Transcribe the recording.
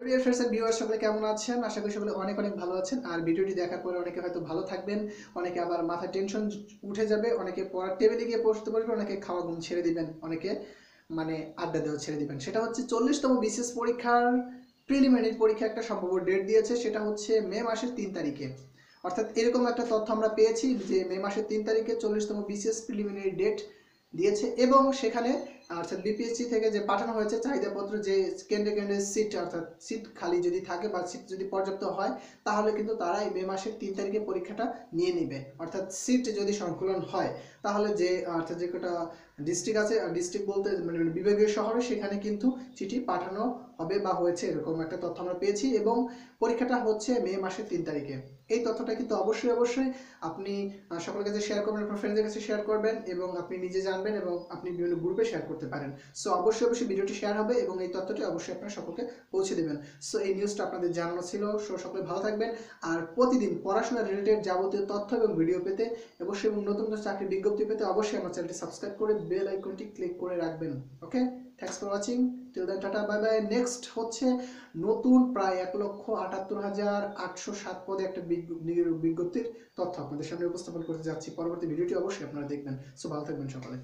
প্রিয় friends and viewers, সকলে কেমন আছেন? আশা করি সকলে অনেক অনেক ভালো আছেন। আর ভিডিওটি দেখার পরে অনেকে হয়তো ভালো থাকবেন, অনেকে আবার মাথায় টেনশন উঠে যাবে, অনেকে পড়ার টেবিলে গিয়ে পড়তে বসবেন, অনেকে খাওয়া ঘুম ছেড়ে দিবেন, অনেকে মানে আড্ডা দেওয়া ছেড়ে দিবেন। সেটা হচ্ছে 40তম বিসিএস পরীক্ষার প্রিলিমিনারি পরীক্ষা একটা সম্ভাব্য ডেট দিয়েছে, সেটা হচ্ছে মে মাসের 3 তারিখে। অর্থাৎ এরকম একটা তথ্য আমরা পেয়েছি যে মে মাসের 3 তারিখে 40তম বিসিএস প্রিলিমিনারি ডেট দিয়েছে, এবং সেখানে অর্থাৎ বিপিএসসি থেকে যে পাঠানো হয়েছে চাহিদাপত্র, যে কেন্দ্রে কেন্দ্রে সিট অর্থাৎ সিট খালি যদি থাকে বা সিট যদি পর্যাপ্ত হয়, তাহলে কিন্তু তারা এই মে মাসের 3 তারিখে পরীক্ষাটা নিয়ে নেবে। অর্থাৎ সিট যদি সংকুলন হয়, তাহলে যে অর্থাৎ যে কটা ডিস্ট্রিক্ট আছে, ডিস্ট্রিক্ট বলতে মানে বিভাগীয় শহরে, সেখানে কিন্তু চিঠি পাঠানো হবে বা হয়েছে, এরকম একটা তথ্য আমরা পেয়েছি। এবং পরীক্ষাটা হচ্ছে মে মাসের 3 তারিখে। এই তথ্যটা কিন্তু অবশ্যই অবশ্যই আপনি সকলের কাছে শেয়ার করবেন, আপনার ফ্রেন্ডদের কাছে শেয়ার করবেন, এবং আপনি নিজে জানবেন এবং আপনি বিভিন্ন গ্রুপে শেয়ার করতে পারেন। সো অবশ্যই অবশ্যই ভিডিওটি শেয়ার হবে এবং এই তথ্যটি অবশ্যই আপনারা সকলকে পৌঁছে দেবেন। সো এই নিউজটা আপনাদের জানানো ছিল। সো সকলে ভালো থাকবেন। আর প্রতিদিন পড়াশোনা রিলেটেড যাবতীয় তথ্য এবং ভিডিও পেতে অবশ্যই, এবং নতুন নতুন চাকরির বিজ্ঞপ্তি পেতে অবশ্যই আমার চ্যানেলটি সাবস্ক্রাইব করে বেল আইকনটি ক্লিক করে রাখবেন। Okay, thanks for watching. Till then, tata, bye bye. Next হচ্ছে নতুন প্রায় 1,78,807 পদে একটা বিজ্ঞপ্তির তথ্য আপনাদের সামনে উপস্থাপন করতে যাচ্ছি। পরবর্তী ভিডিওটি অবশ্যই আপনারা দেখবেন। সো ভালো থাকবেন সকলে।